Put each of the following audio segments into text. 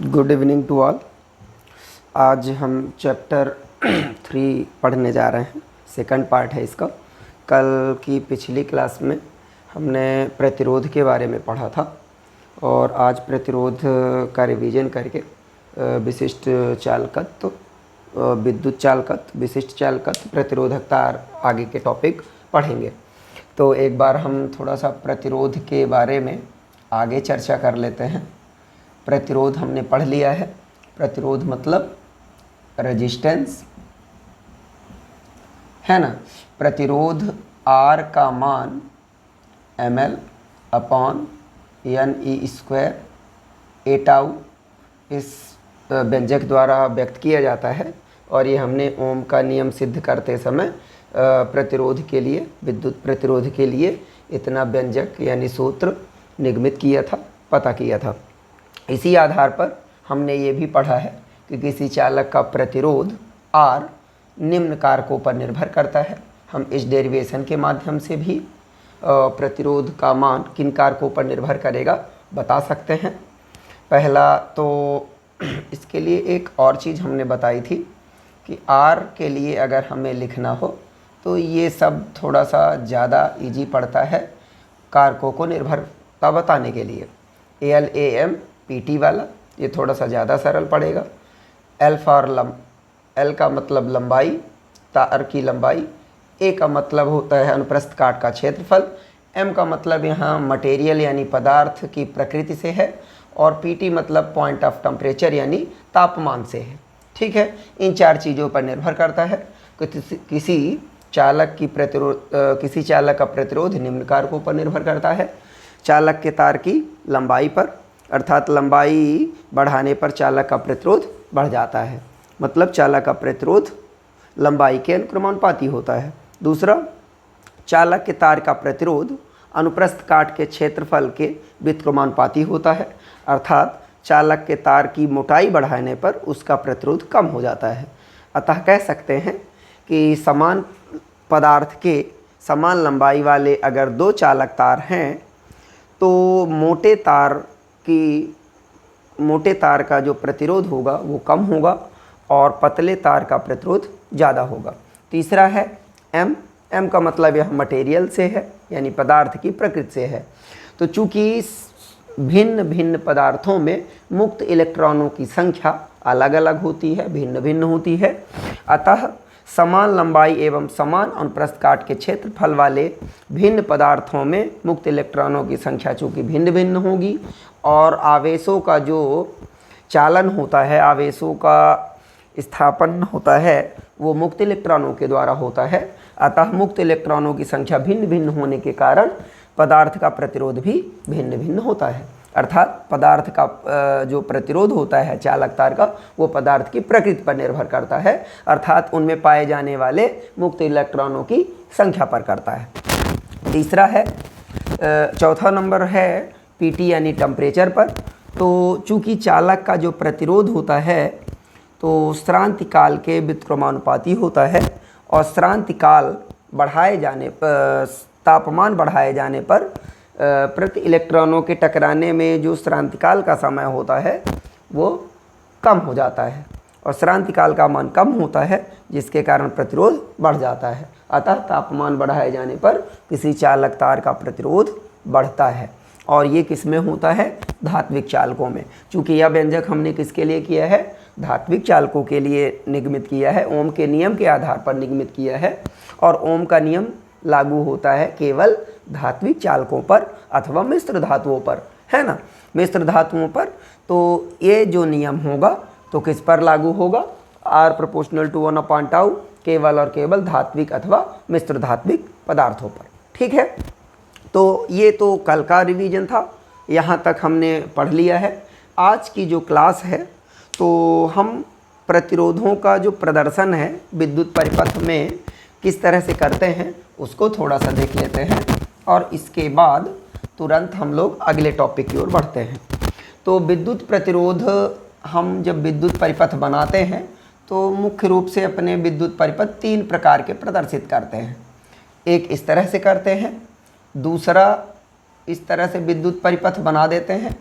Good evening to all. आज हम chapter 3 पढ़ने जा रहे हैं। सेकंड पार्ट है इसका। कल की पिछली क्लास में हमने प्रतिरोध के बारे में पढ़ा था और आज प्रतिरोध का रिवीजन करके विशिष्ट चालकत्व, विद्युत चालकत्व, विशिष्ट चालकत्व, प्रतिरोधक तार आगे के टॉपिक पढ़ेंगे। तो एक बार हम थोड़ा सा प्रतिरोध के बारे में आगे चर्चा कर लेते हैं। प्रतिरोध हमने पढ़ लिया है। प्रतिरोध मतलब रेजिस्टेंस, है ना। प्रतिरोध R का मान ml/NE² एटाउ इस व्यंजक द्वारा व्यक्त किया जाता है। और ये हमने ओम का नियम सिद्ध करते समय प्रतिरोध के लिए, विद्युत प्रतिरोध के लिए इतना व्यंजक यानी सूत्र निगमित किया था, पता किया था। इसी आधार पर हमने ये भी पढ़ा है कि किसी चालक का प्रतिरोध R निम्न कारकों पर निर्भर करता है। हम इस डेरिवेशन के माध्यम से भी प्रतिरोध का मान किन कारकों पर निर्भर करेगा बता सकते हैं। पहला तो इसके लिए एक और चीज़ हमने बताई थी कि R के लिए अगर हमें लिखना हो तो ये सब थोड़ा सा ज़्यादा इजी पड़ता है कारकों को निर्भरता बताने के लिए। LAM PT वाला ये थोड़ा सा ज़्यादा सरल पड़ेगा। L का मतलब लंबाई, तार की लंबाई। A का मतलब होता है अनुप्रस्थ काट का क्षेत्रफल। M का मतलब यहाँ मटेरियल यानी पदार्थ की प्रकृति से है। और PT मतलब पॉइंट ऑफ टेम्परेचर यानी तापमान से है। ठीक है, इन चार चीज़ों पर निर्भर करता है। किसी चालक का प्रतिरोध निम्न कारकों पर निर्भर करता है। चालक के तार की लंबाई पर, अर्थात लंबाई बढ़ाने पर चालक का प्रतिरोध बढ़ जाता है, मतलब चालक का प्रतिरोध लंबाई के अनुक्रमानुपाती होता है। दूसरा, चालक के तार का प्रतिरोध अनुप्रस्थ काट के क्षेत्रफल के व्युत्क्रमानुपाती होता है, अर्थात चालक के तार की मोटाई बढ़ाने पर उसका प्रतिरोध कम हो जाता है। अतः कह सकते हैं कि समान पदार्थ के समान लंबाई वाले अगर दो चालक तार हैं तो मोटे तार का जो प्रतिरोध होगा वो कम होगा और पतले तार का प्रतिरोध ज़्यादा होगा। तीसरा है M का मतलब यह मटेरियल से है यानी पदार्थ की प्रकृति से है। तो चूँकि भिन्न भिन्न पदार्थों में मुक्त इलेक्ट्रॉनों की संख्या अलग अलग होती है, भिन्न भिन्न होती है, अतः समान लंबाई एवं समान अनुप्रस्थ काट के क्षेत्रफल वाले भिन्न पदार्थों में मुक्त इलेक्ट्रॉनों की संख्या चूँकि भिन्न भिन्न होगी और आवेशों का जो चालन होता है, आवेशों का स्थापन होता है, वो मुक्त इलेक्ट्रॉनों के द्वारा होता है। अतः मुक्त इलेक्ट्रॉनों की संख्या भिन्न भिन्न होने के कारण पदार्थ का प्रतिरोध भी भिन्न भिन्न होता है। अर्थात पदार्थ का जो प्रतिरोध होता है चालक तार का, वो पदार्थ की प्रकृति पर निर्भर करता है, अर्थात उनमें पाए जाने वाले मुक्त इलेक्ट्रॉनों की संख्या पर करता है। तीसरा है, चौथा नंबर है PT यानी टेम्परेचर पर। तो चूँकि चालक का जो प्रतिरोध होता है तो श्रांति काल के व्युत्क्रमानुपाती होता है और श्रांति काल बढ़ाए जाने पर, तापमान बढ़ाए जाने पर प्रति इलेक्ट्रॉनों के टकराने में जो श्रांतिकाल का समय होता है वो कम हो जाता है और श्रांतिकाल का मान कम होता है, जिसके कारण प्रतिरोध बढ़ जाता है। अतः तापमान बढ़ाए जाने पर किसी चालक तार का प्रतिरोध बढ़ता है और ये किस में होता है? धात्विक चालकों में। चूँकि यह व्यंजक हमने किसके लिए किया है? धात्विक चालकों के लिए निगमित किया है, ओम के नियम के आधार पर निगमित किया है। और ओम का नियम लागू होता है केवल धात्विक चालकों पर अथवा मिश्र धातुओं पर, है ना, मिश्र धातुओं पर। तो ये जो नियम होगा तो किस पर लागू होगा? R∝1/τ केवल और केवल धात्विक अथवा मिश्र धात्विक पदार्थों पर। ठीक है, तो ये तो कल का रिवीजन था, यहाँ तक हमने पढ़ लिया है। आज की जो क्लास है तो हम प्रतिरोधों का जो प्रदर्शन है विद्युत परिपथ में किस तरह से करते हैं उसको थोड़ा सा देख लेते हैं और इसके बाद तुरंत हम लोग अगले टॉपिक की ओर बढ़ते हैं। तो विद्युत प्रतिरोध, हम जब विद्युत परिपथ बनाते हैं तो मुख्य रूप से अपने विद्युत परिपथ 3 प्रकार के प्रदर्शित करते हैं। एक इस तरह से करते हैं, दूसरा इस तरह से विद्युत परिपथ बना देते हैं,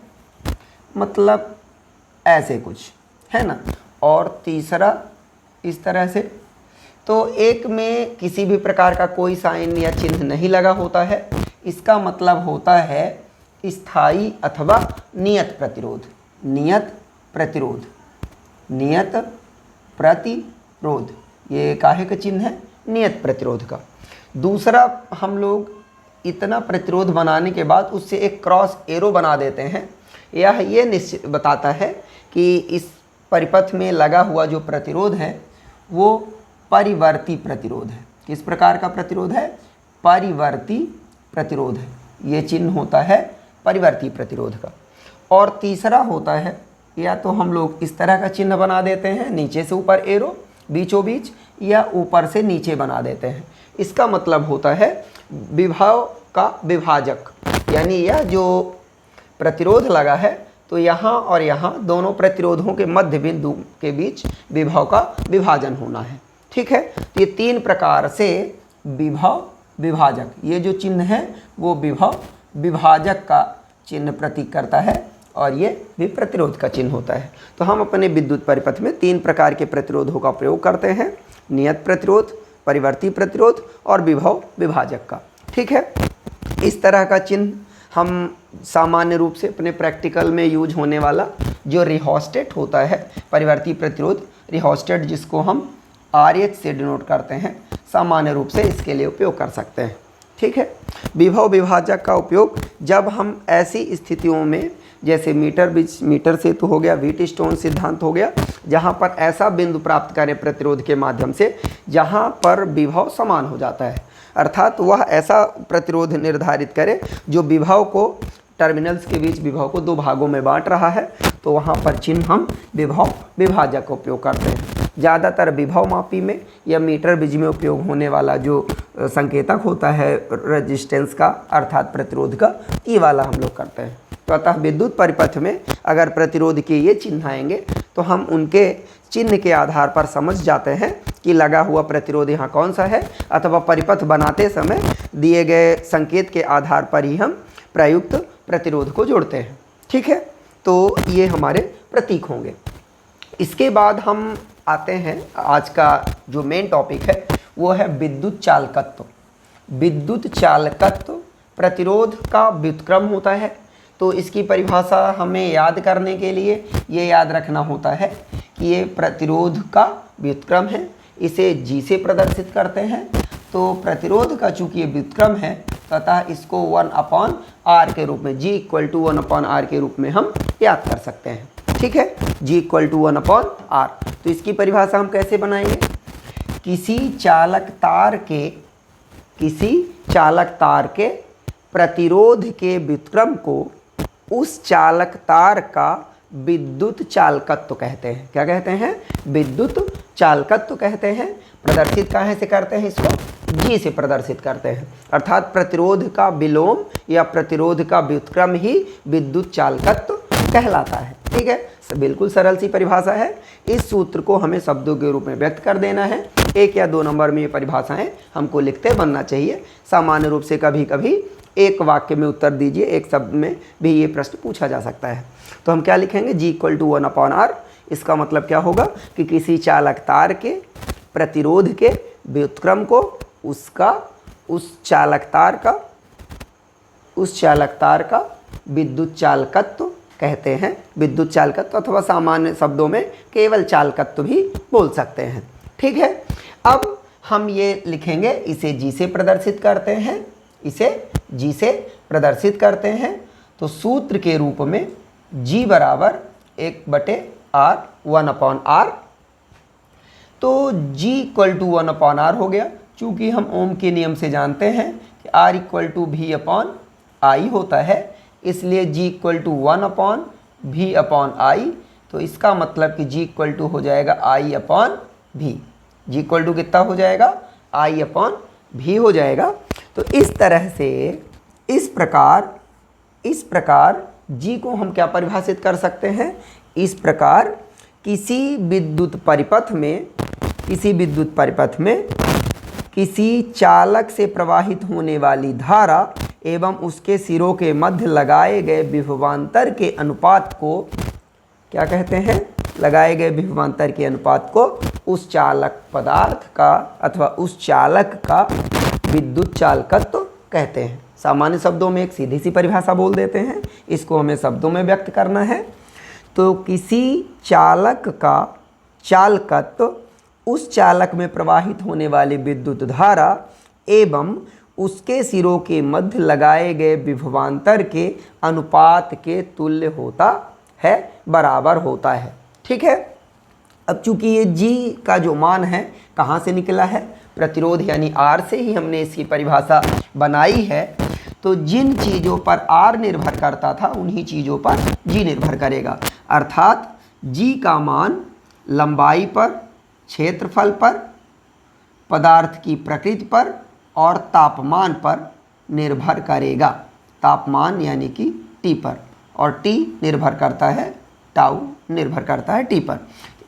मतलब ऐसे कुछ, है ना, और तीसरा इस तरह से। तो एक में किसी भी प्रकार का कोई साइन या चिन्ह नहीं लगा होता है, इसका मतलब होता है स्थायी अथवा नियत प्रतिरोध। नियत प्रतिरोध, नियत प्रतिरोध, ये काहे का चिन्ह है? नियत प्रतिरोध का। दूसरा, हम लोग इतना प्रतिरोध बनाने के बाद उससे एक क्रॉस एरो बना देते हैं। यह ये निश्चित बताता है कि इस परिपथ में लगा हुआ जो प्रतिरोध है वो परिवर्ती प्रतिरोध है। किस प्रकार का प्रतिरोध है? परिवर्ती प्रतिरोध है। ये चिन्ह होता है परिवर्ती प्रतिरोध का। और तीसरा होता है, या तो हम लोग इस तरह का चिन्ह बना देते हैं, नीचे से ऊपर एरो बीचों बीच, या ऊपर से नीचे बना देते हैं। इसका मतलब होता है विभव का विभाजक, यानी यह जो प्रतिरोध लगा है तो यहाँ और यहाँ दोनों प्रतिरोधों के मध्य बिंदु के बीच विभव का विभाजन होना है। ठीक है, तो ये तीन प्रकार से विभव विभाजक, ये जो चिन्ह है वो विभव विभाजक का चिन्ह प्रतीक करता है और ये भी प्रतिरोध का चिन्ह होता है। तो हम अपने विद्युत परिपथ में तीन प्रकार के प्रतिरोधों का प्रयोग करते हैं, नियत प्रतिरोध, परिवर्ती प्रतिरोध और विभव विभाजक का। ठीक है, इस तरह का चिन्ह हम सामान्य रूप से अपने प्रैक्टिकल में यूज होने वाला जो रिहोस्टेट होता है, परिवर्ती प्रतिरोध रिहोस्टेट, जिसको हम RH से डिनोट करते हैं, सामान्य रूप से इसके लिए उपयोग कर सकते हैं। ठीक है, विभव विभाजक का उपयोग जब हम ऐसी स्थितियों में, जैसे मीटर से तो हो गया, व्हीटस्टोन सिद्धांत हो गया, जहाँ पर ऐसा बिंदु प्राप्त करें प्रतिरोध के माध्यम से जहाँ पर विभव समान हो जाता है, अर्थात वह ऐसा प्रतिरोध निर्धारित करे जो विभव को, टर्मिनल्स के बीच विभव को दो भागों में बांट रहा है, तो वहाँ पर चिन्ह हम विभव विभाजक का उपयोग करते हैं। ज़्यादातर विभव मापी में या मीटर ब्रिज में उपयोग होने वाला जो संकेतक होता है रेजिस्टेंस का, अर्थात प्रतिरोध का, ये वाला हम लोग करते हैं। तो अतः विद्युत परिपथ में अगर प्रतिरोध के ये चिन्ह आएंगे तो हम उनके चिन्ह के आधार पर समझ जाते हैं कि लगा हुआ प्रतिरोध यहाँ कौन सा है, अथवा परिपथ बनाते समय दिए गए संकेत के आधार पर ही हम प्रयुक्त प्रतिरोध को जोड़ते हैं। ठीक है, तो ये हमारे प्रतीक होंगे। इसके बाद हम आते हैं, आज का जो मेन टॉपिक है वो है विद्युत चालकत्व। विद्युत चालकत्व प्रतिरोध का व्युत्क्रम होता है। तो इसकी परिभाषा हमें याद करने के लिए ये याद रखना होता है कि ये प्रतिरोध का व्युत्क्रम है, इसे G से प्रदर्शित करते हैं। तो प्रतिरोध का चूंकि ये व्युत्क्रम है, तथा इसको 1/r के रूप में, G = 1/r के रूप में हम याद कर सकते हैं। ठीक है, G = 1/r। तो इसकी परिभाषा हम कैसे बनाएंगे? किसी चालक तार के प्रतिरोध के व्युत्क्रम को उस चालक तार का विद्युत चालकत्व कहते हैं। क्या कहते हैं? विद्युत चालकत्व कहते हैं। प्रदर्शित कहाँ से करते हैं? इसको G से प्रदर्शित करते हैं, अर्थात प्रतिरोध का विलोम या प्रतिरोध का व्युत्क्रम ही विद्युत चालकत्व कहलाता है। ठीक है, बिल्कुल सरल सी परिभाषा है। इस सूत्र को हमें शब्दों के रूप में व्यक्त कर देना है। 1 या 2 नंबर में ये परिभाषाएं हमको लिखते बनना चाहिए। सामान्य रूप से कभी कभी एक वाक्य में उत्तर दीजिए, एक शब्द में भी ये प्रश्न पूछा जा सकता है। तो हम क्या लिखेंगे? G = 1/r। इसका मतलब क्या होगा कि किसी चालक तार के प्रतिरोध के व्युत्क्रम को उस चालक तार का विद्युत चालकत्व कहते हैं। विद्युत चालकत्व अथवा सामान्य शब्दों में केवल चालकत्व भी बोल सकते हैं। ठीक है, अब हम ये लिखेंगे, इसे G से प्रदर्शित करते हैं, इसे G से प्रदर्शित करते हैं। तो सूत्र के रूप में G = 1/r 1/r। तो G = 1/r हो गया। चूँकि हम ओम के नियम से जानते हैं कि R = V/I होता है, इसलिए G = 1/V/I। तो इसका मतलब कि G = हो जाएगा I/V। G = कितना हो जाएगा? I/V हो जाएगा। तो इस तरह से, इस प्रकार G को हम क्या परिभाषित कर सकते हैं? इस प्रकार किसी विद्युत परिपथ में किसी चालक से प्रवाहित होने वाली धारा एवं उसके सिरों के मध्य लगाए गए विभवांतर के अनुपात को क्या कहते हैं, लगाए गए विभवांतर के अनुपात को उस चालक पदार्थ का अथवा उस चालक का विद्युत चालकत्व कहते हैं। सामान्य शब्दों में एक सीधी सी परिभाषा बोल देते हैं, इसको हमें शब्दों में व्यक्त करना है। तो किसी चालक का चालकत्व उस चालक में प्रवाहित होने वाली विद्युत धारा एवं उसके सिरों के मध्य लगाए गए विभवांतर के अनुपात के तुल्य होता है, बराबर होता है। ठीक है। अब चूंकि ये G का जो मान है कहाँ से निकला है, प्रतिरोध यानी R से ही हमने इसकी परिभाषा बनाई है। तो जिन चीज़ों पर R निर्भर करता था उन्हीं चीज़ों पर G निर्भर करेगा, अर्थात G का मान लंबाई पर, क्षेत्रफल पर, पदार्थ की प्रकृति पर और तापमान पर निर्भर करेगा। तापमान यानी कि T पर, और T निर्भर करता है, टाउ निर्भर करता है T पर।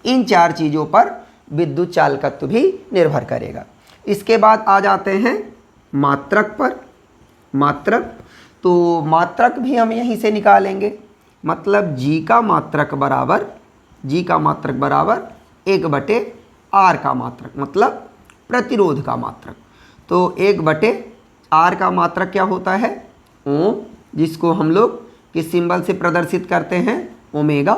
इन चार चीज़ों पर विद्युत चालकत्व भी निर्भर करेगा। इसके बाद आ जाते हैं मात्रक पर। मात्रक, तो मात्रक भी हम यहीं से निकालेंगे, मतलब G का मात्रक बराबर 1/R का मात्रक, मतलब प्रतिरोध का मात्रक। तो 1/R का मात्रक क्या होता है, ओम, जिसको हम लोग किस सिंबल से प्रदर्शित करते हैं, ओमेगा।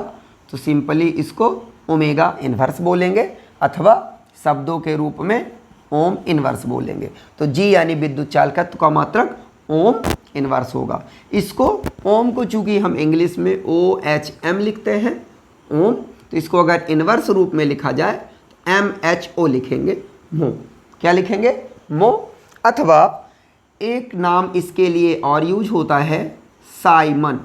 तो सिंपली इसको ओमेगा इन्वर्स बोलेंगे अथवा शब्दों के रूप में ओम इन्वर्स बोलेंगे। तो G यानी विद्युत चालकत्व का मात्रक ओम इन्वर्स होगा। इसको ओम को चूंकि हम इंग्लिश में OHM लिखते हैं ओम, तो इसको अगर इन्वर्स रूप में लिखा जाए तो MHO लिखेंगे, मो। क्या लिखेंगे, मो। अथवा एक नाम इसके लिए और यूज होता है, साइमन।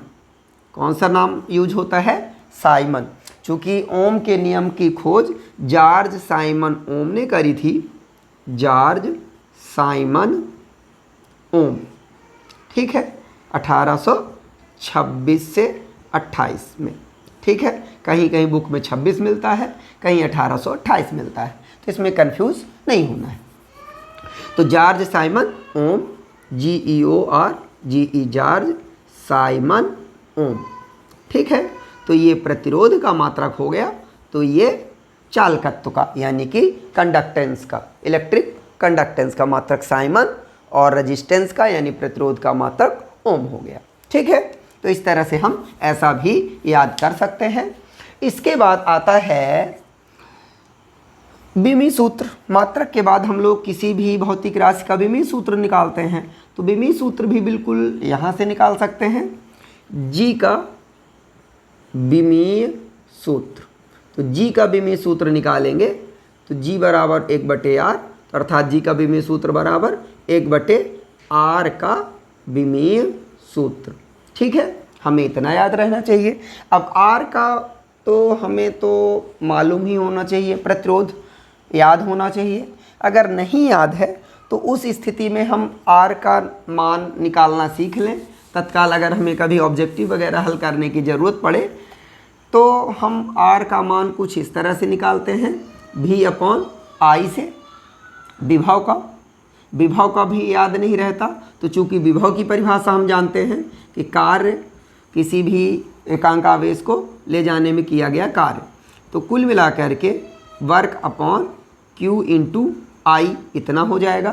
कौन सा नाम यूज होता है, साइमन। चूँकि ओम के नियम की खोज जॉर्ज साइमन ओम ने करी थी, जॉर्ज साइमन ओम। ठीक है, 1826 से 28 में। ठीक है, कहीं कहीं बुक में 26 मिलता है, कहीं 1828 मिलता है, तो इसमें कंफ्यूज नहीं होना है। तो जॉर्ज साइमन ओम, GEOR जॉर्ज साइमन ओम। ठीक है, तो ये प्रतिरोध का मात्रक हो गया। तो ये चालकत्व का यानी कि कंडक्टेंस का, इलेक्ट्रिक कंडक्टेंस का मात्रक साइमन, और रेजिस्टेंस का यानी प्रतिरोध का मात्रक ओम हो गया। ठीक है, तो इस तरह से हम ऐसा भी याद कर सकते हैं। इसके बाद आता है विमीय सूत्र। मात्रक के बाद हम लोग किसी भी भौतिक राशि का विमीय सूत्र निकालते हैं, तो विमीय सूत्र भी बिल्कुल यहाँ से निकाल सकते हैं, G का विमीय सूत्र। तो G का विमीय सूत्र निकालेंगे तो G बराबर 1/R, अर्थात G का विमीय सूत्र बराबर 1/R का विमीय सूत्र। ठीक है, हमें इतना याद रहना चाहिए। अब R का तो हमें तो मालूम ही होना चाहिए, प्रतिरोध याद होना चाहिए। अगर नहीं याद है तो उस स्थिति में हम R का मान निकालना सीख लें। तत्काल अगर हमें कभी ऑब्जेक्टिव वगैरह हल करने की ज़रूरत पड़े तो हम R का मान कुछ इस तरह से निकालते हैं, V/I से। विभव का भी याद नहीं रहता, तो चूंकि विभव की परिभाषा हम जानते हैं कि कार्य किसी भी एकांक आवेश को ले जाने में किया गया कार्य। तो कुल मिलाकर के वर्क अपॉन Q × I इतना हो जाएगा।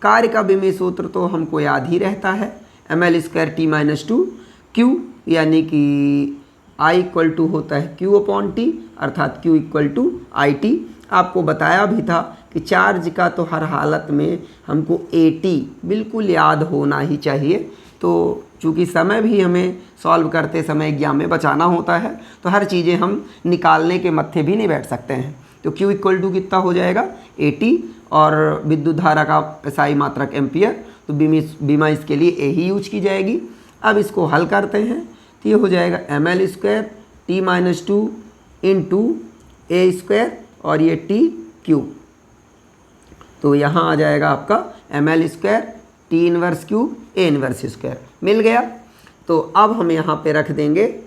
कार्य का विमीय सूत्र तो हमको याद ही रहता है, mL²T-2 Q, यानी कि I = होता है Q/T, अर्थात Q = IT। आपको बताया भी था कि चार्ज का तो हर हालत में हमको AT बिल्कुल याद होना ही चाहिए। तो चूँकि समय भी हमें सॉल्व करते समय एग्जाम में बचाना होता है, तो हर चीज़ें हम निकालने के मत्थे भी नहीं बैठ सकते हैं। तो Q = कितना हो जाएगा, AT, और विद्युत धारा का SI मात्रक एम्पियर। तो बीमा इसके लिए A ही यूज की जाएगी। अब इसको हल करते हैं तो ये हो जाएगा mL²T-2 × A² और ये TQ। तो यहाँ आ जाएगा आपका mL²T-1³ A−2 मिल गया। तो अब हम यहाँ पे रख देंगे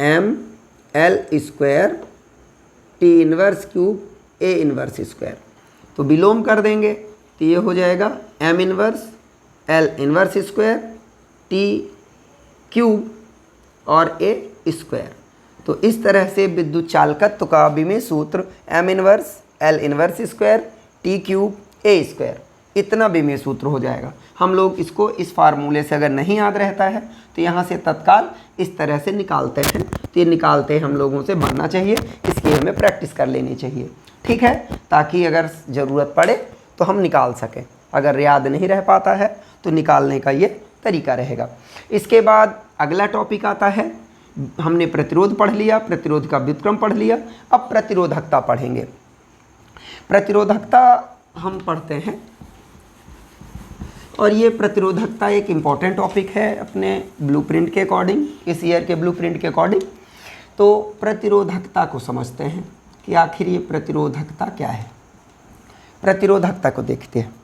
mL²T-1³ A−2। तो विलोम कर देंगे तो ये हो जाएगा m−1 L−2 T³ और A² तो इस तरह से विद्युत चालकत्व का विमेय सूत्र m inverse L inverse square T cube A square, इतना विमेय सूत्र हो जाएगा। हम लोग इसको इस फार्मूले से अगर नहीं याद रहता है तो यहाँ से तत्काल इस तरह से निकालते हैं। तो ये निकालते हम लोगों से बनना चाहिए, इसकी हमें प्रैक्टिस कर लेनी चाहिए, ठीक है, ताकि अगर ज़रूरत पड़े तो हम निकाल सकें। अगर याद नहीं रह पाता है तो निकालने का ये तरीका रहेगा। इसके बाद अगला टॉपिक आता है, हमने प्रतिरोध पढ़ लिया, प्रतिरोध का व्युत्क्रम पढ़ लिया, अब प्रतिरोधकता पढ़ेंगे। प्रतिरोधकता हम पढ़ते हैं और ये प्रतिरोधकता एक इम्पॉर्टेंट टॉपिक है अपने ब्लूप्रिंट के अकॉर्डिंग, इस ईयर के ब्लूप्रिंट के अकॉर्डिंग। तो प्रतिरोधकता को समझते हैं कि आखिर ये प्रतिरोधकता क्या है। प्रतिरोधकता को देखते हैं।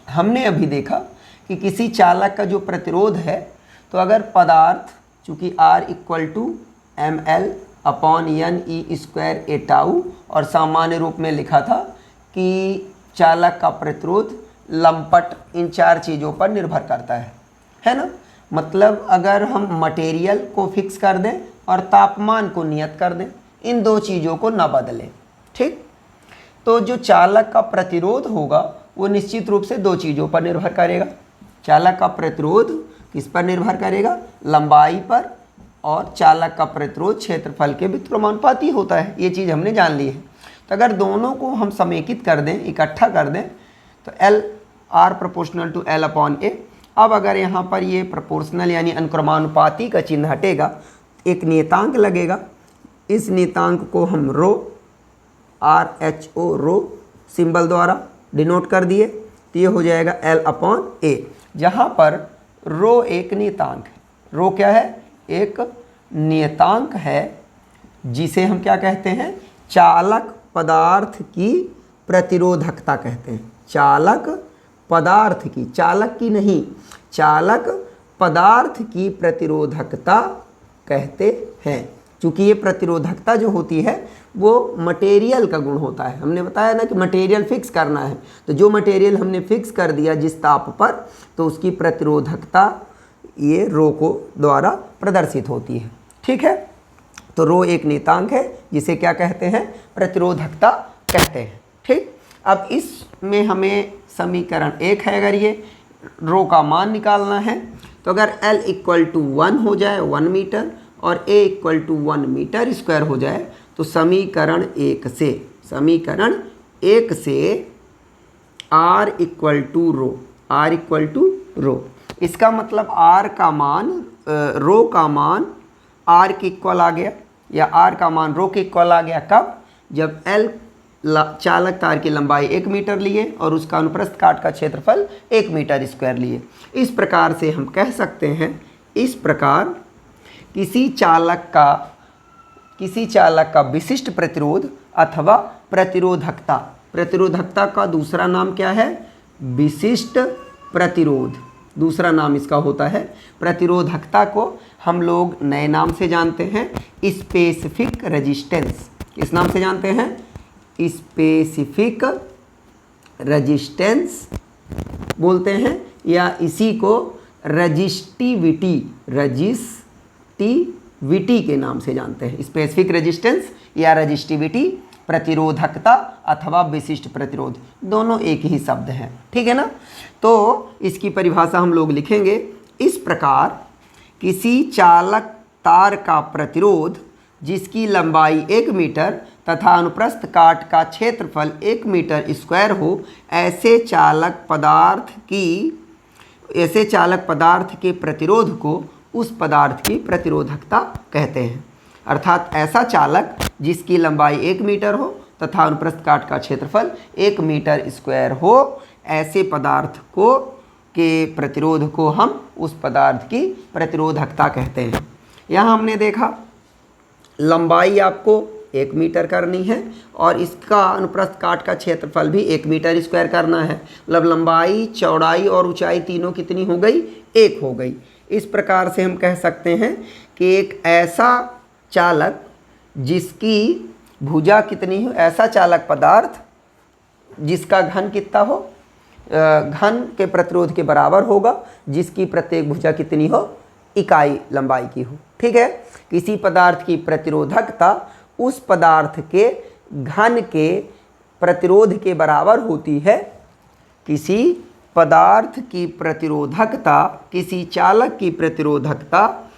हमने अभी देखा कि किसी चालक का जो प्रतिरोध है, तो अगर पदार्थ चूँकि R equal to ml upon N E square A tau, और सामान्य रूप में लिखा था कि चालक का प्रतिरोध लंपट इन चार चीज़ों पर निर्भर करता है ना। मतलब अगर हम मटेरियल को फिक्स कर दें और तापमान को नियत कर दें, इन दो चीज़ों को न बदलें, ठीक, तो जो चालक का प्रतिरोध होगा वो निश्चित रूप से दो चीज़ों पर निर्भर करेगा। चालक का प्रतिरोध किस पर निर्भर करेगा? लंबाई पर, और चालक का प्रतिरोध क्षेत्रफल के व्युत्क्रमानुपाती होता है। ये चीज़ हमने जान ली है। तो अगर दोनों को हम समेकित कर दें, इकट्ठा कर दें, तो L R proportional to L upon A। अब अगर यहाँ पर ये प्रोपोर्शनल यानी अनुक्रमानुपाती का चिन्ह हटेगा, एक नियतांक लगेगा। इस नियतांक को हम रो RHO रो सिंबल द्वारा डिनोट कर दिए, तो ये हो जाएगा L अपॉन A, जहाँ पर रो एक नियतांक है। रो क्या है? एक नियतांक है, जिसे हम क्या कहते हैं? चालक पदार्थ की प्रतिरोधकता कहते हैं। चालक पदार्थ की, चालक की नहीं, चालक पदार्थ की प्रतिरोधकता कहते हैं। क्योंकि ये प्रतिरोधकता जो होती है वो मटेरियल का गुण होता है। हमने बताया ना कि मटेरियल फिक्स करना है, तो जो मटेरियल हमने फिक्स कर दिया जिस ताप पर, तो उसकी प्रतिरोधकता ये रो को द्वारा प्रदर्शित होती है, ठीक है। तो रो एक नियतांक है जिसे क्या कहते हैं? प्रतिरोधकता कहते हैं, ठीक। अब इसमें हमें समीकरण 1 है, अगर ये रो का मान निकालना है, तो अगर L इक्वल टू 1 हो जाए 1 मीटर और A equal to 1 metre square हो जाए, तो समीकरण 1 से R इक्वल टू रो, इसका मतलब R का मान, रो का मान R के इक्वल आ गया, या R का मान रो के इक्वल आ गया। कब? जब L चालक तार की लंबाई 1 मीटर लिए और उसका अनुप्रस्थ काट का क्षेत्रफल 1 मीटर स्क्वायर लिए। इस प्रकार से हम कह सकते हैं, इस प्रकार किसी चालक का विशिष्ट प्रतिरोध अथवा प्रतिरोधकता का दूसरा नाम क्या है? विशिष्ट प्रतिरोध, दूसरा नाम इसका होता है। प्रतिरोधकता को हम लोग नए नाम से जानते हैं, स्पेसिफिक रेजिस्टेंस। किस नाम से जानते हैं? स्पेसिफिक रेजिस्टेंस बोलते हैं, या इसी को रजिस्टिविटी के नाम से जानते हैं। स्पेसिफिक रेजिस्टेंस या रजिस्टिविटी, प्रतिरोधकता अथवा विशिष्ट प्रतिरोध, दोनों एक ही शब्द हैं, ठीक है ना। तो इसकी परिभाषा हम लोग लिखेंगे इस प्रकार: किसी चालक तार का प्रतिरोध जिसकी लंबाई 1 मीटर तथा अनुप्रस्थ काट का क्षेत्रफल 1 मीटर स्क्वायर हो, ऐसे चालक पदार्थ के प्रतिरोध को उस पदार्थ की प्रतिरोधकता कहते हैं। अर्थात ऐसा चालक जिसकी लंबाई 1 मीटर हो तथा अनुप्रस्थ काट का क्षेत्रफल 1 मीटर स्क्वायर हो, ऐसे पदार्थ के प्रतिरोध को हम उस पदार्थ की प्रतिरोधकता कहते हैं। यहाँ हमने देखा लंबाई आपको 1 मीटर करनी है और इसका अनुप्रस्थ काट का क्षेत्रफल भी 1 मीटर स्क्वायर करना है। मतलब लंबाई, चौड़ाई और ऊंचाई तीनों कितनी हो गई? 1 हो गई। इस प्रकार से हम कह सकते हैं कि एक ऐसा चालक जिसकी भुजा कितनी हो, ऐसा चालक पदार्थ जिसका घन कितना हो, घन के प्रतिरोध के बराबर होगा, जिसकी प्रत्येक भुजा कितनी हो? इकाई लंबाई की हो। ठीक है, किसी पदार्थ की प्रतिरोधकता उस पदार्थ के घन के प्रतिरोध के बराबर होती है। किसी पदार्थ की प्रतिरोधकता, किसी चालक की प्रतिरोधकता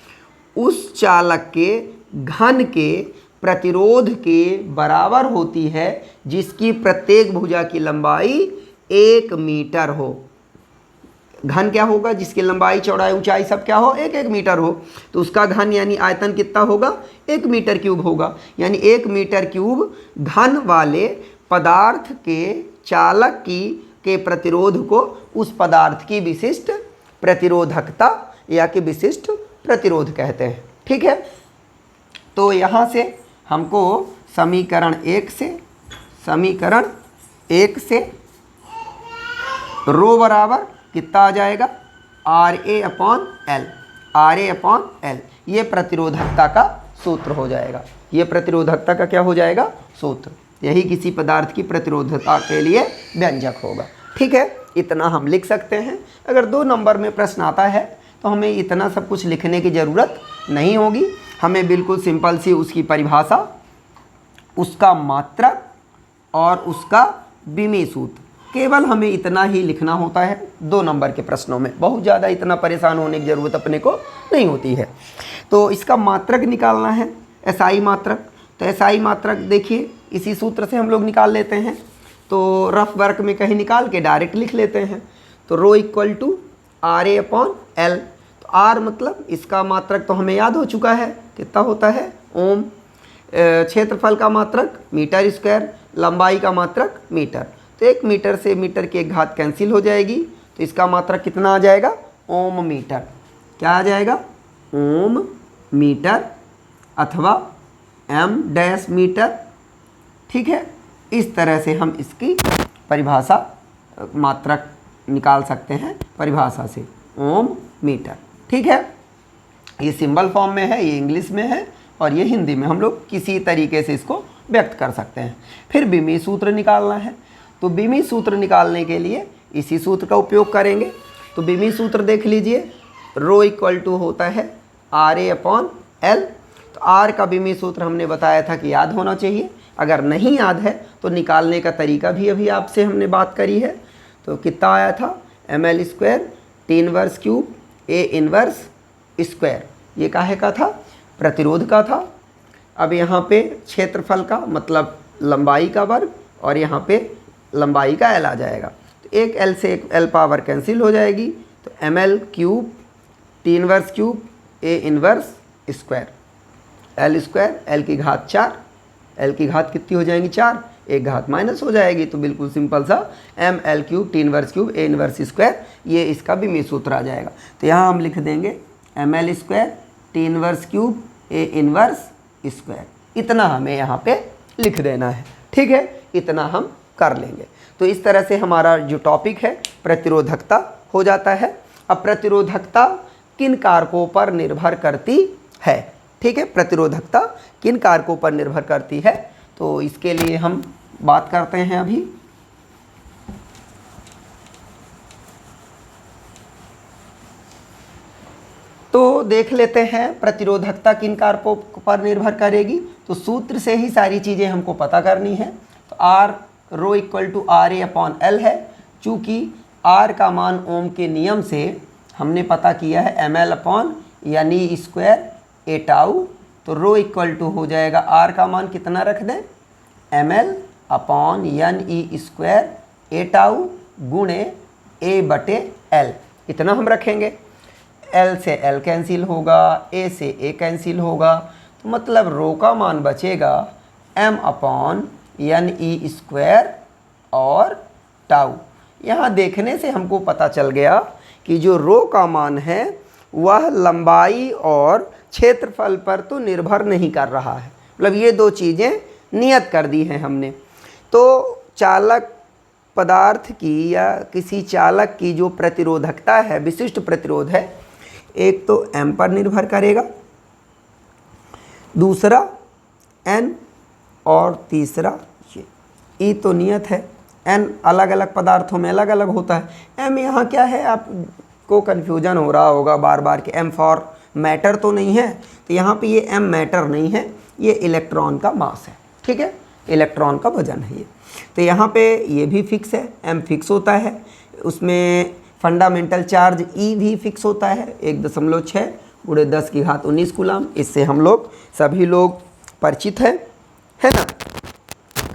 उस चालक के घन के प्रतिरोध के बराबर होती है जिसकी प्रत्येक भुजा की लंबाई 1 मीटर हो। घन क्या होगा? जिसकी लंबाई, चौड़ाई, ऊंचाई सब क्या हो? 1-1 मीटर हो। तो उसका घन यानी आयतन कितना होगा? 1 मीटर क्यूब होगा। यानी 1 मीटर क्यूब घन वाले पदार्थ के चालक के प्रतिरोध को उस पदार्थ की विशिष्ट प्रतिरोधकता या कि विशिष्ट प्रतिरोध कहते हैं। ठीक है, तो यहाँ से हमको समीकरण 1 से रो बराबर कितना आ जाएगा? RA/L। ये प्रतिरोधकता का सूत्र हो जाएगा। ये प्रतिरोधकता का क्या हो जाएगा? सूत्र। यही किसी पदार्थ की प्रतिरोधकता के लिए व्यंजक होगा। ठीक है, इतना हम लिख सकते हैं। अगर 2 नंबर में प्रश्न आता है तो हमें इतना सब कुछ लिखने की ज़रूरत नहीं होगी। हमें बिल्कुल सिंपल सी उसकी परिभाषा, उसका मात्रक और उसका विमीय सूत्र, केवल हमें इतना ही लिखना होता है 2 नंबर के प्रश्नों में। बहुत ज़्यादा इतना परेशान होने की ज़रूरत अपने को नहीं होती है। तो इसका मात्रक निकालना है, एसआई मात्रक। तो एसआई मात्रक देखिए इसी सूत्र से हम लोग निकाल लेते हैं। तो रफ वर्क में कहीं निकाल के डायरेक्ट लिख लेते हैं। तो रो इक्वल टू RA/L। तो R मतलब इसका मात्रक तो हमें याद हो चुका है, कितना होता है? ओम। क्षेत्रफल का मात्रक मीटर स्क्वायर, लंबाई का मात्रक मीटर। तो 1 मीटर से मीटर की 1 घात कैंसिल हो जाएगी। तो इसका मात्रक कितना आ जाएगा? ओम मीटर। क्या आ जाएगा? ओम मीटर अथवा m डैश मीटर। ठीक है, इस तरह से हम इसकी परिभाषा, मात्रक निकाल सकते हैं परिभाषा से, ओम मीटर। ठीक है, ये सिंबल फॉर्म में है, ये इंग्लिश में है और ये हिंदी में। हम लोग किसी तरीके से इसको व्यक्त कर सकते हैं। फिर विमीय सूत्र निकालना है। तो विमीय सूत्र निकालने के लिए इसी सूत्र का उपयोग करेंगे। तो विमीय सूत्र देख लीजिए, रो इक्वल टू होता है RA/L। तो R का विमीय सूत्र हमने बताया था कि याद होना चाहिए। अगर नहीं याद है तो निकालने का तरीका भी अभी आपसे हमने बात करी है। तो कितना आया था? ml² T inverse cube A inverse square. ये काहे का था? प्रतिरोध का था। अब यहाँ पे क्षेत्रफल का मतलब लंबाई का वर्ग और यहाँ पे लंबाई का L आ जाएगा। तो एक L से एक L पावर कैंसिल हो जाएगी। तो ml³ T inverse cube A inverse square, L² L की घात 4, L की घात कितनी हो जाएंगी? 4, 1 घात माइनस हो जाएगी। तो बिल्कुल सिंपल सा ml³ T inverse cube A inverse square, ये इसका भी विमीय सूत्र आ जाएगा। तो यहाँ हम लिख देंगे ml² T inverse cube A inverse square. इतना हमें यहाँ पे लिख देना है। ठीक है, इतना हम कर लेंगे। तो इस तरह से हमारा जो टॉपिक है प्रतिरोधकता हो जाता है। अब प्रतिरोधकता किन कारकों पर निर्भर करती है? ठीक है, प्रतिरोधकता किन कारकों पर निर्भर करती है? तो इसके लिए हम बात करते हैं अभी। तो देख लेते हैं प्रतिरोधकता किन कारकों पर निर्भर करेगी। तो सूत्र से ही सारी चीज़ें हमको पता करनी है। तो R rho equal to RA/L है। चूँकि R का मान ओम के नियम से हमने पता किया है ml/NE² A टाउ। तो रो इक्वल टू हो जाएगा, R का मान कितना रख दें? ml/NE² A टाउ गुणे A/L। इतना हम रखेंगे। L से L कैंसिल होगा, A से A कैंसिल होगा। तो मतलब रो का मान बचेगा m/NE² और टाउ। यहाँ देखने से हमको पता चल गया कि जो रो का मान है वह लंबाई और क्षेत्रफल पर तो निर्भर नहीं कर रहा है। मतलब ये 2 चीज़ें नियत कर दी हैं हमने। तो चालक पदार्थ की या किसी चालक की जो प्रतिरोधकता है, विशिष्ट प्रतिरोध है, एक तो m पर निर्भर करेगा, दूसरा n और तीसरा ये E तो नियत है। n अलग अलग पदार्थों में अलग अलग होता है। m यहाँ क्या है, आपको कन्फ्यूजन हो रहा होगा बार बार कि m फॉर मैटर तो नहीं है, तो यहाँ पे ये m मैटर नहीं है, ये इलेक्ट्रॉन का मास है, ठीक है, इलेक्ट्रॉन का वजन है ये। तो यहाँ पे ये भी फिक्स है, m फिक्स होता है, उसमें फंडामेंटल चार्ज E भी फिक्स होता है 1.6 × 10⁻19 कूलम। इससे हम लोग सभी लोग परिचित है ना,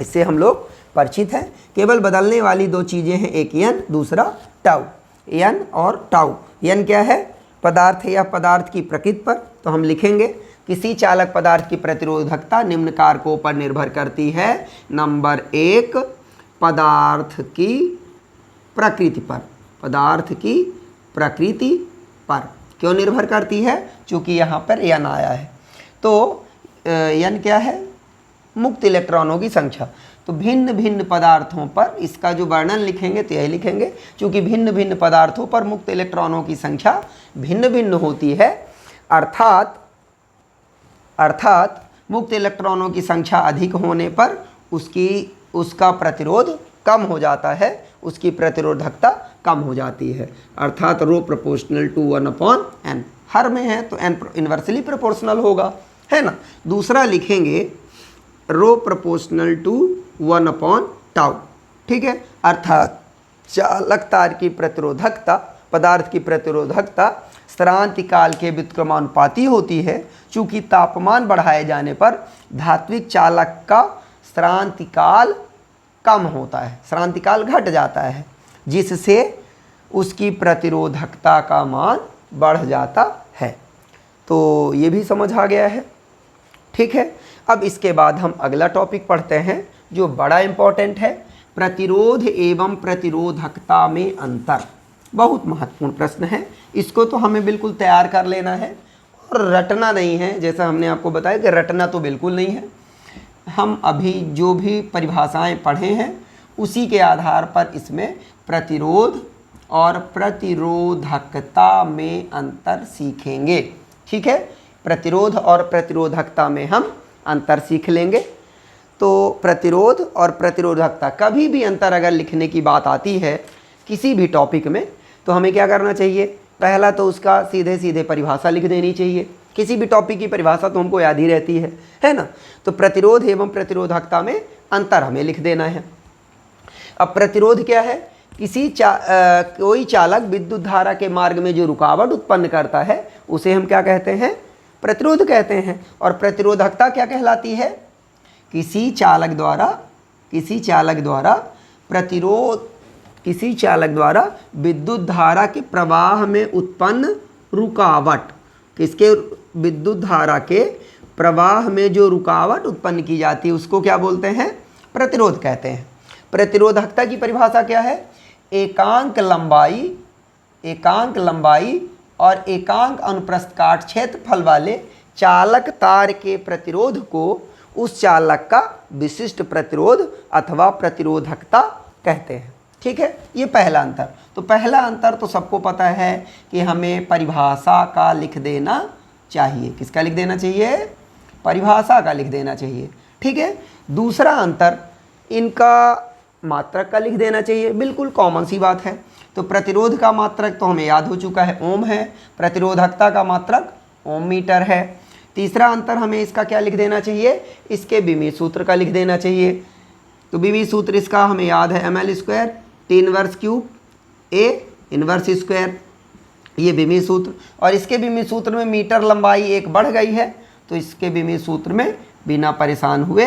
इससे हम लोग परिचित हैं। केवल बदलने वाली दो चीज़ें हैं, एक n दूसरा टाउ, n और टाउ। n क्या है, पदार्थ है या पदार्थ की प्रकृति पर, तो हम लिखेंगे किसी चालक पदार्थ की प्रतिरोधकता निम्न कारकों पर निर्भर करती है। नंबर 1, पदार्थ की प्रकृति पर, पदार्थ की प्रकृति पर क्यों निर्भर करती है, चूँकि यहाँ पर n आया है। तो n क्या है, मुक्त इलेक्ट्रॉनों की संख्या। तो भिन्न भिन्न पदार्थों पर इसका जो वर्णन लिखेंगे तो यही लिखेंगे, क्योंकि भिन्न भिन्न पदार्थों पर मुक्त इलेक्ट्रॉनों की संख्या भिन्न भिन्न होती है, अर्थात मुक्त इलेक्ट्रॉनों की संख्या अधिक होने पर उसका प्रतिरोध कम हो जाता है, उसकी प्रतिरोधकता कम हो जाती है, अर्थात ρ प्रोपोर्शनल टू 1/n। हर में है तो n इन्वर्सली प्रोपोर्शनल होगा, है ना। दूसरा लिखेंगे ρ प्रोपोर्शनल टू 1/τ, ठीक है, अर्थात चालक तार की प्रतिरोधकता, पदार्थ की प्रतिरोधकता स्थिरांतिकाल के व्युत्क्रमानुपाती होती है। चूँकि तापमान बढ़ाए जाने पर धात्विक चालक का स्थिरांतिकाल कम होता है, स्थिरांतिकाल घट जाता है, जिससे उसकी प्रतिरोधकता का मान बढ़ जाता है। तो ये भी समझ आ गया है, ठीक है। अब इसके बाद हम अगला टॉपिक पढ़ते हैं जो बड़ा इम्पोर्टेंट है, प्रतिरोध एवं प्रतिरोधकता में अंतर। बहुत महत्वपूर्ण प्रश्न है, इसको तो हमें बिल्कुल तैयार कर लेना है और रटना नहीं है। जैसा हमने आपको बताया कि रटना तो बिल्कुल नहीं है, हम अभी जो भी परिभाषाएं पढ़े हैं उसी के आधार पर इसमें प्रतिरोध और प्रतिरोधकता में अंतर सीखेंगे, ठीक है। प्रतिरोध और प्रतिरोधकता में हम अंतर सीख लेंगे। तो प्रतिरोध और प्रतिरोधकता, कभी भी अंतर अगर लिखने की बात आती है किसी भी टॉपिक में, तो हमें क्या करना चाहिए, पहला तो उसका सीधे सीधे परिभाषा लिख देनी चाहिए। किसी भी टॉपिक की परिभाषा तो हमको याद ही रहती है ना। तो प्रतिरोध एवं प्रतिरोधकता में अंतर हमें लिख देना है। अब प्रतिरोध क्या है, कोई चालक विद्युत धारा के मार्ग में जो रुकावट उत्पन्न करता है उसे हम क्या कहते हैं, प्रतिरोध कहते हैं। और प्रतिरोधकता क्या कहलाती है, किसी चालक द्वारा विद्युत धारा के प्रवाह में उत्पन्न रुकावट, किसके, विद्युत धारा के प्रवाह में जो रुकावट उत्पन्न की जाती है उसको क्या बोलते हैं, प्रतिरोध कहते हैं। प्रतिरोधकता की परिभाषा क्या है, एकांक लंबाई और एकांक अनुप्रस्थ काट क्षेत्रफल वाले चालक तार के प्रतिरोध को उस चालक का विशिष्ट प्रतिरोध अथवा प्रतिरोधकता कहते हैं, ठीक है। ये पहला अंतर। तो पहला अंतर तो सबको पता है कि हमें परिभाषा का लिख देना चाहिए। किसका लिख देना चाहिए, परिभाषा का लिख देना चाहिए, ठीक है। दूसरा अंतर, इनका मात्रक का लिख देना चाहिए, बिल्कुल कॉमन सी बात है। तो प्रतिरोध का मात्रक तो हमें याद हो चुका है, ओम है, प्रतिरोधकता का मात्रक ओम मीटर है। तीसरा अंतर हमें इसका क्या लिख देना चाहिए, इसके विमीय सूत्र का लिख देना चाहिए। तो विमीय सूत्र इसका हमें याद है, ml² T inverse cube A inverse square, ये विमीय सूत्र। और इसके विमीय सूत्र में मीटर लंबाई एक बढ़ गई है, तो इसके विमीय सूत्र में बिना परेशान हुए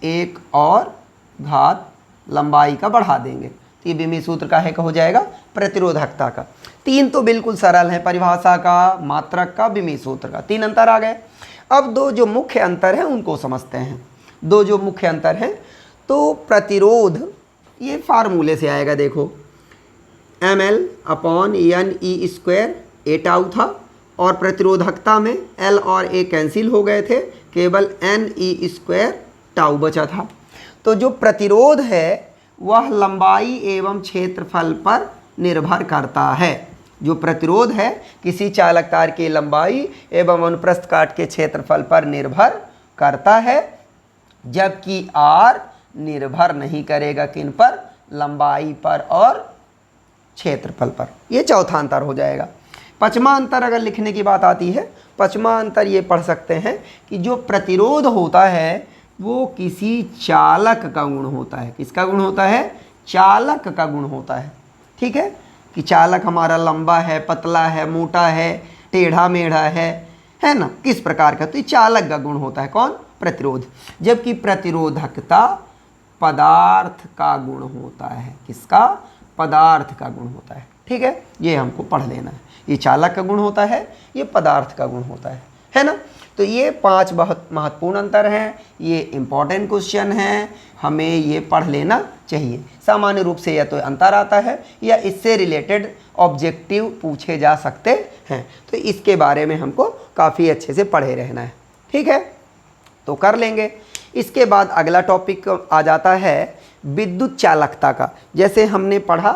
एक और घात लंबाई का बढ़ा देंगे, तो ये विमीय सूत्र का है का हो जाएगा प्रतिरोधकता का। तीन तो बिल्कुल सरल है, परिभाषा का, मात्रक का, विमीय सूत्र का, तीन अंतर आ गए। अब दो जो मुख्य अंतर हैं उनको समझते हैं। दो जो मुख्य अंतर हैं, तो प्रतिरोध ये फार्मूले से आएगा, देखो ml/ne² A था, और प्रतिरोधकता में L और A कैंसिल हो गए थे, केवल ne² बचा था। तो जो प्रतिरोध है वह लंबाई एवं क्षेत्रफल पर निर्भर करता है। जो प्रतिरोध है किसी चालक तार की लंबाई एवं अनुप्रस्थ काट के क्षेत्रफल पर निर्भर करता है, जबकि R निर्भर नहीं करेगा किन पर, लंबाई पर और क्षेत्रफल पर। ये चौथा अंतर हो जाएगा। पचमा अंतर अगर लिखने की बात आती है, पचमा अंतर ये पढ़ सकते हैं कि जो प्रतिरोध होता है वो किसी चालक का गुण होता है। किसका गुण होता है? चालक का गुण होता है। ठीक है, कि चालक हमारा लंबा है, पतला है, मोटा है, टेढ़ा मेढ़ा है ना, किस प्रकार का, तो ये चालक का गुण होता है। कौन? प्रतिरोध। जबकि प्रतिरोधकता पदार्थ का गुण होता है। किसका? पदार्थ का गुण होता है। ठीक है, ये हमको पढ़ लेना है। ये चालक का गुण होता है, ये पदार्थ का गुण होता है ना। तो ये 5 बहुत महत्वपूर्ण अंतर हैं। ये इम्पॉर्टेंट क्वेश्चन हैं, हमें ये पढ़ लेना चाहिए। सामान्य रूप से या तो अंतर आता है या इससे रिलेटेड ऑब्जेक्टिव पूछे जा सकते हैं, तो इसके बारे में हमको काफ़ी अच्छे से पढ़े रहना है। ठीक है, तो कर लेंगे। इसके बाद अगला टॉपिक आ जाता है विद्युत चालकता का। जैसे हमने पढ़ा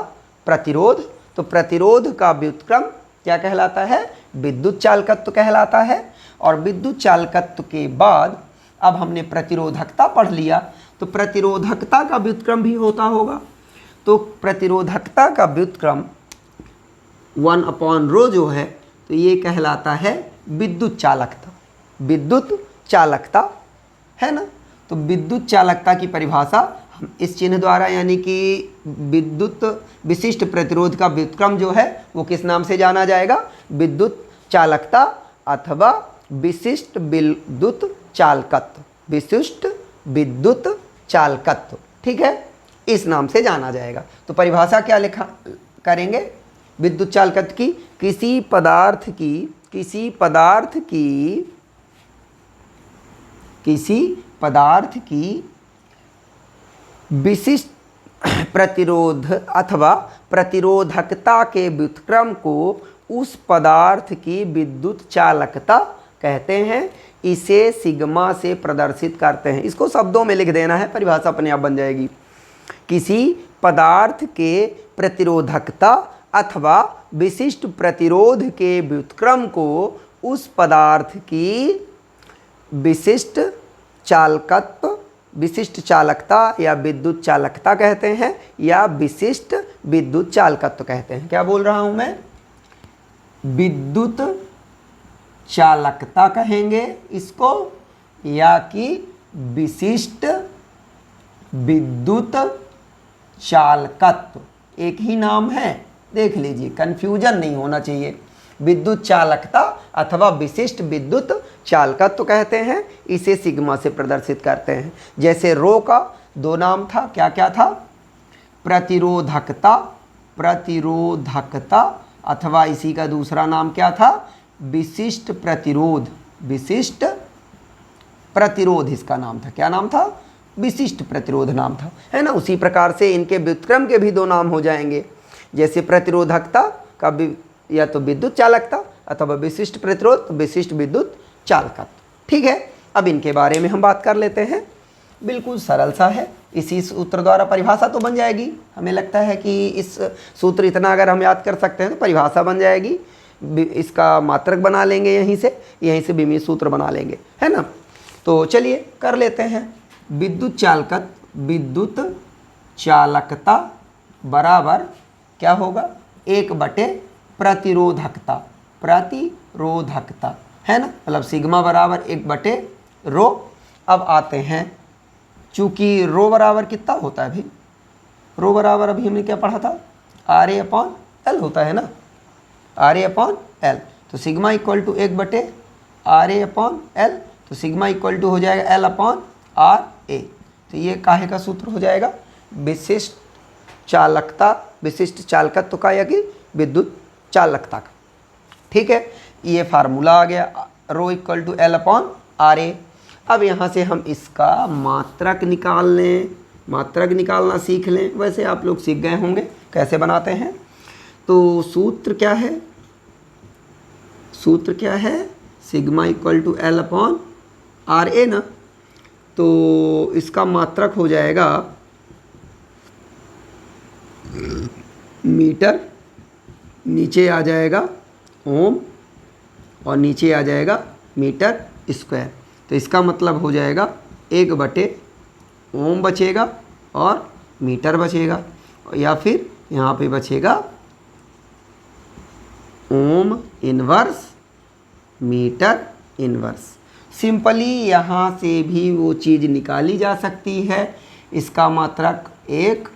प्रतिरोध, तो प्रतिरोध का व्युत्क्रम क्या कहलाता है? विद्युत चालकत्व कहलाता है। और विद्युत चालकत्व के बाद अब हमने प्रतिरोधकता पढ़ लिया, तो प्रतिरोधकता का व्युत्क्रम भी होता होगा। तो प्रतिरोधकता का व्युत्क्रम 1/ρ जो है, तो ये कहलाता है विद्युत चालकता। विद्युत चालकता है ना। तो विद्युत चालकता की परिभाषा हम इस चिन्ह द्वारा, यानी कि विद्युत विशिष्ट प्रतिरोध का व्युत्क्रम जो है वो किस नाम से जाना जाएगा? विद्युत चालकता अथवा विशिष्ट विद्युत चालकत्व। विशिष्ट विद्युत चालकत्व, ठीक है, इस नाम से जाना जाएगा। तो परिभाषा क्या लिखा करेंगे विद्युत चालकत्व की? किसी पदार्थ की विशिष्ट प्रतिरोध अथवा प्रतिरोधकता के व्युत्क्रम को उस पदार्थ की विद्युत चालकता कहते हैं। इसे सिग्मा से प्रदर्शित करते हैं। इसको शब्दों में लिख देना है, परिभाषा अपने आप बन जाएगी। किसी पदार्थ के प्रतिरोधकता अथवा विशिष्ट प्रतिरोध के व्युत्क्रम को उस पदार्थ की विशिष्ट चालकता या विद्युत चालकता कहते हैं, या विशिष्ट विद्युत चालकत्व कहते हैं। क्या बोल रहा हूं मैं? विद्युत चालकता कहेंगे इसको, या कि विशिष्ट विद्युत चालकत्व। एक ही नाम है, देख लीजिए, कंफ्यूजन नहीं होना चाहिए। विद्युत चालकता अथवा विशिष्ट विद्युत चालकत्व कहते हैं। इसे सिग्मा से प्रदर्शित करते हैं। जैसे रो का 2 नाम था, क्या क्या था? प्रतिरोधकता अथवा इसी का दूसरा नाम क्या था? विशिष्ट प्रतिरोध। विशिष्ट प्रतिरोध इसका नाम था। क्या नाम था? विशिष्ट प्रतिरोध नाम था, है ना। उसी प्रकार से इनके व्युत्क्रम के भी 2 नाम हो जाएंगे। जैसे प्रतिरोधकता का या तो विद्युत चालकता अथवा विशिष्ट प्रतिरोध, विशिष्ट विद्युत चालकत्व। ठीक है, अब इनके बारे में हम बात कर लेते हैं। बिल्कुल सरल सा है, इसी सूत्र द्वारा परिभाषा तो बन जाएगी। हमें लगता है कि इस सूत्र इतना अगर हम याद कर सकते हैं तो परिभाषा बन जाएगी। इसका मात्रक बना लेंगे, यहीं से विमित सूत्र बना लेंगे, है ना। तो चलिए कर लेते हैं। विद्युत चालकता बराबर क्या होगा? 1/प्रतिरोधकता, है ना, मतलब सिग्मा बराबर 1/ρ। अब आते हैं, चूंकि रो बराबर कितना होता है भाई? रो बराबर अभी हमने क्या पढ़ा था? RA/L होता है ना, RA/L। तो सिग्मा इक्वल टू 1/RA/L, तो सिग्मा इक्वल टू हो जाएगा L/RA। तो ये काहे का सूत्र हो जाएगा? विशिष्ट चालकत्व का, या कि विद्युत चालकता का। ठीक है, ये फार्मूला आ गया, रो इक्वल टू L/RA। अब यहाँ से हम इसका मात्रक निकालना सीख लें। वैसे आप लोग सीख गए होंगे कैसे बनाते हैं। तो सूत्र क्या है? सिग्मा इक्वल टू L/RA ना। तो इसका मात्रक हो जाएगा मीटर, नीचे आ जाएगा ओम, और नीचे आ जाएगा मीटर स्क्वायर। तो इसका मतलब हो जाएगा 1/ओम बचेगा और मीटर बचेगा, या फिर यहाँ पे बचेगा ohm inverse metre inverse. Simply यहाँ से भी वो चीज़ निकाली जा सकती है। इसका मात्रक एक,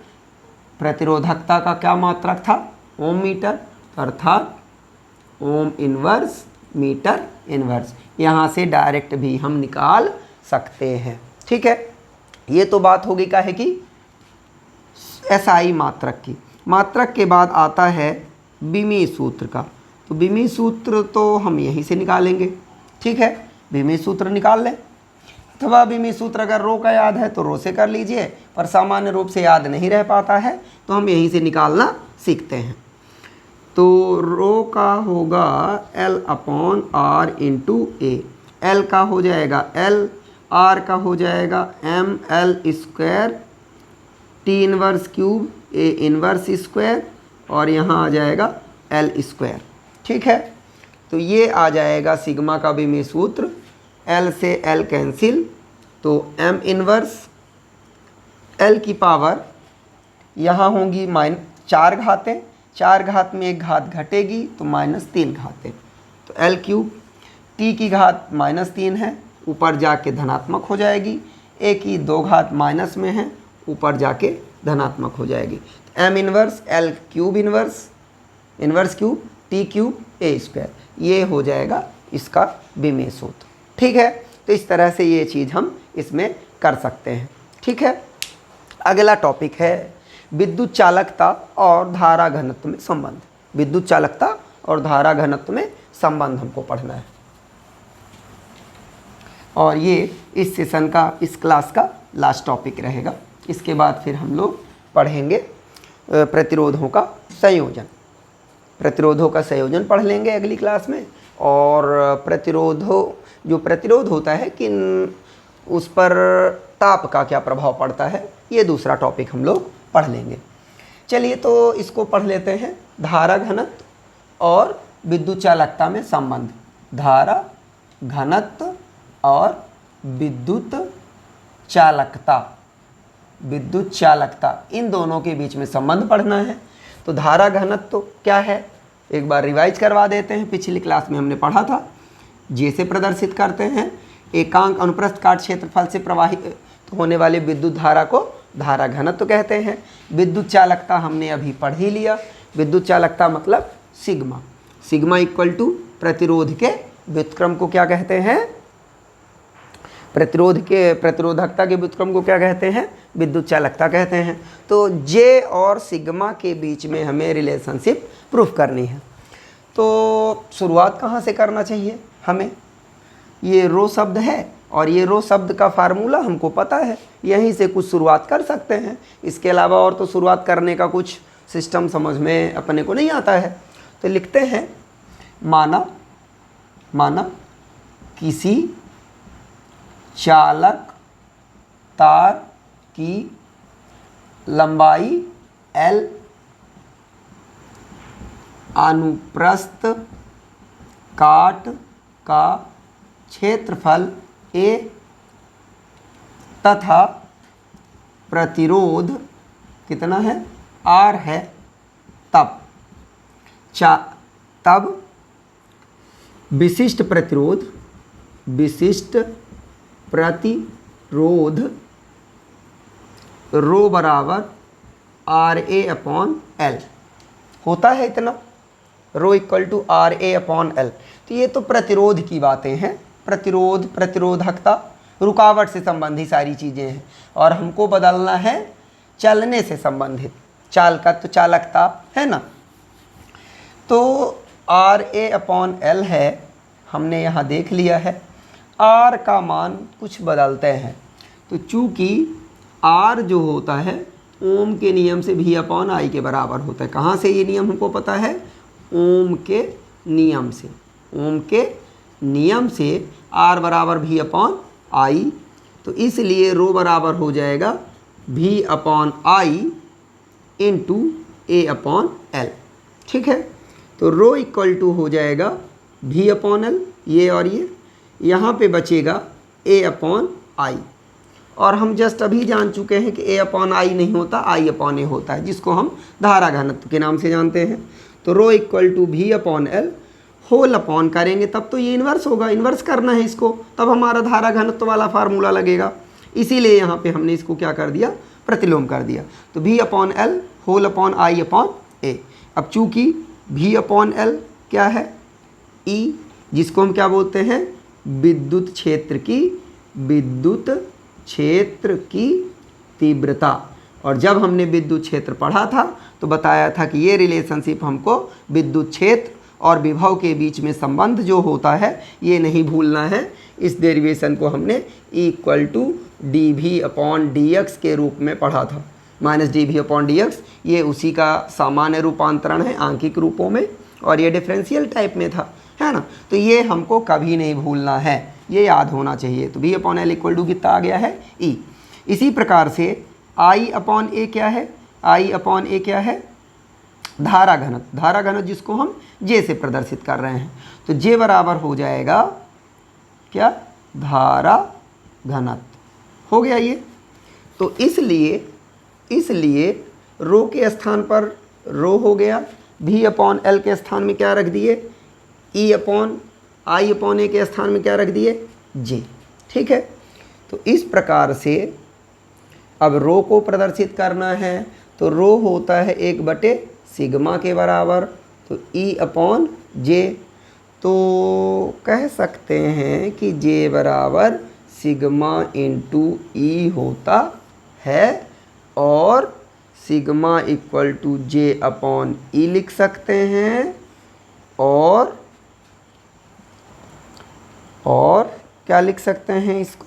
प्रतिरोधकता का क्या मात्रक था, ओम मीटर, अर्थात ओम इनवर्स मीटर इनवर्स। यहाँ से डायरेक्ट भी हम निकाल सकते हैं। ठीक है, ये तो बात होगी क्या है कि एसआई मात्रक की। मात्रक के बाद आता है बीमी सूत्र का। तो बीमी सूत्र तो हम यहीं से निकालेंगे। ठीक है, बीमी सूत्र निकाल लें, अथवा बीमी सूत्र अगर रो का याद है तो रो से कर लीजिए, पर सामान्य रूप से याद नहीं रह पाता है तो हम यहीं से निकालना सीखते हैं। तो रो का होगा L/R इंटू ए। एल का हो जाएगा L, R का हो जाएगा mL², T inverse cube A inverse square, और यहाँ आ जाएगा L²। ठीक है, तो ये आ जाएगा सिग्मा का बीमी सूत्र। L से L कैंसिल, तो M इनवर्स L की पावर यहाँ होंगी -4 घातें, 4 घात में 1 घात घटेगी तो -3 घातें, तो L³ T की घात -3 है, ऊपर जाके धनात्मक हो जाएगी। A की 2 घात माइनस में है, ऊपर जाके धनात्मक हो जाएगी। M inverse L³ inverse cube T³ A², ये हो जाएगा इसका बीमी सूत्र। ठीक है, तो इस तरह से ये चीज़ हम इसमें कर सकते हैं। ठीक है, अगला टॉपिक है विद्युत चालकता और धारा घनत्व में संबंध। विद्युत चालकता और धारा घनत्व में संबंध हमको पढ़ना है, और ये इस सेशन का, इस क्लास का लास्ट टॉपिक रहेगा। इसके बाद फिर हम लोग पढ़ेंगे प्रतिरोधों का संयोजन। प्रतिरोधों का संयोजन पढ़ लेंगे अगली क्लास में, और जो प्रतिरोध होता है कि उस पर ताप का क्या प्रभाव पड़ता है, ये दूसरा टॉपिक हम लोग पढ़ लेंगे। चलिए, तो इसको पढ़ लेते हैं, धारा घनत्व और विद्युत चालकता में संबंध। धारा घनत्व और विद्युत चालकता, इन दोनों के बीच में संबंध पढ़ना है। तो धारा घनत्व क्या है, एक बार रिवाइज करवा देते हैं। पिछली क्लास में हमने पढ़ा था, जैसे प्रदर्शित करते हैं एकांक अनुप्रस्थ काट क्षेत्रफल से प्रवाहित होने वाली विद्युत धारा को धारा घनत्व कहते हैं। विद्युत चालकता हमने अभी पढ़ ही लिया। विद्युत चालकता मतलब सिग्मा इक्वल टू प्रतिरोध के व्युत्क्रम को क्या कहते हैं, प्रतिरोधकता के व्युत्क्रम को क्या कहते हैं, विद्युत चालकता कहते हैं। तो जे और सिग्मा के बीच में हमें रिलेशनशिप प्रूफ करनी है। तो शुरुआत कहाँ से करना चाहिए हमें, ये रो शब्द है और ये रो शब्द का फार्मूला हमको पता है, यहीं से कुछ शुरुआत कर सकते हैं। इसके अलावा और तो शुरुआत करने का कुछ सिस्टम समझ में अपने को नहीं आता है। तो लिखते हैं, माना किसी चालक तार की लंबाई L, अनुप्रस्थ काट का क्षेत्रफल A तथा प्रतिरोध कितना है, R है, तब विशिष्ट प्रतिरोध रो बराबर RA/L होता है। इतना रो इक्वल टू RA/L। तो ये तो प्रतिरोध की बातें हैं, प्रतिरोधकता, रुकावट से संबंधित सारी चीज़ें हैं, और हमको बदलना है चलने से संबंधित, चालकता है ना। तो RA/L है, हमने यहाँ देख लिया है। R का मान कुछ बदलते हैं, तो चूँकि R जो होता है ओम के नियम से V/I के बराबर होता है। कहाँ से ये नियम हमको पता है, ओम के नियम से R बराबर V/I, तो इसलिए रो बराबर हो जाएगा V/I इंटू A/L। ठीक है, तो रो इक्वल टू हो जाएगा V/L, ये और ये, यहाँ पे बचेगा A/I, और हम जस्ट अभी जान चुके हैं कि A/I नहीं होता, I/A होता है, जिसको हम धारा घनत्व के नाम से जानते हैं। तो रो इक्वल टू भी अपॉन एल होल अपॉन करेंगे तब तो ये इन्वर्स होगा, इन्वर्स करना है इसको, तब हमारा धारा घनत्व वाला फार्मूला लगेगा। इसीलिए यहाँ पे हमने इसको क्या कर दिया, प्रतिलोम कर दिया। तो भी upon L whole upon I upon A. अब चूंकि भी अपॉन एल क्या है, ई, जिसको हम क्या बोलते हैं, विद्युत क्षेत्र की तीव्रता। और जब हमने विद्युत क्षेत्र पढ़ा था तो बताया था कि ये रिलेशनशिप हमको विद्युत क्षेत्र और विभव के बीच में संबंध जो होता है ये नहीं भूलना है। इस डेरिवेशन को हमने E equal to D V upon D X के रूप में पढ़ा था। Minus D V upon D X ये उसी का सामान्य रूपांतरण है आंकिक रूपों में, और ये डिफरेंशियल टाइप में था, है ना। तो ये हमको कभी नहीं भूलना है, ये याद होना चाहिए। तो V upon L equal to कितना आ गया है, E। इसी प्रकार से आई अपॉन ए क्या है, आई अपॉन ए क्या है, धारा घनत्व। धारा घनत्व जिसको हम जे से प्रदर्शित कर रहे हैं, तो जे बराबर हो जाएगा क्या, धारा घनत्व हो गया ये। तो इसलिए रो के स्थान पर रो हो गया, भी अपॉन एल के स्थान में क्या रख दिए, ई अपॉन आई अपॉन ए के स्थान में क्या रख दिए, जे। ठीक है, तो इस प्रकार से अब रो को प्रदर्शित करना है तो रो होता है 1/सिग्मा के बराबर, तो ई अपॉन जे। तो कह सकते हैं कि जे बराबर सिग्मा इंटू ई होता है, और sigma equal to J upon E लिख सकते हैं, और क्या लिख सकते हैं इसको,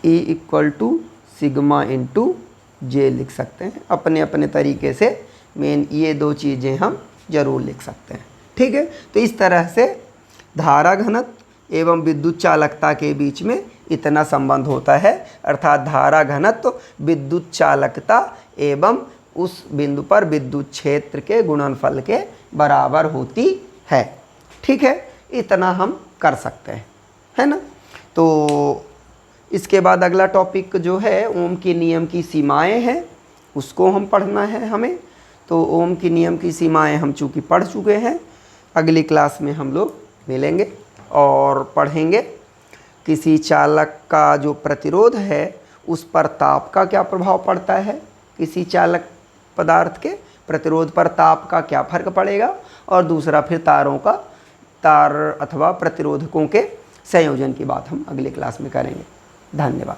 E equal to sigma into J लिख सकते हैं। अपने अपने तरीके से मेन ये दो चीज़ें हम जरूर लिख सकते हैं। ठीक है, तो इस तरह से धारा घनत्व एवं विद्युत चालकता के बीच में इतना संबंध होता है, अर्थात धारा घनत्व विद्युत चालकता एवं उस बिंदु पर विद्युत क्षेत्र के गुणनफल के बराबर होती है। ठीक है, इतना हम कर सकते हैं, है ना। तो इसके बाद अगला टॉपिक जो है ओम के नियम की सीमाएं हैं, उसको हम पढ़ना है हमें। तो ओम के नियम की सीमाएं हम चूँकि पढ़ चुके हैं, अगली क्लास में हम लोग मिलेंगे और पढ़ेंगे किसी चालक का जो प्रतिरोध है उस पर ताप का क्या प्रभाव पड़ता है, किसी चालक पदार्थ के प्रतिरोध पर ताप का क्या फर्क पड़ेगा, और दूसरा फिर तार अथवा प्रतिरोधकों के संयोजन की बात हम अगली क्लास में करेंगे। धन्यवाद।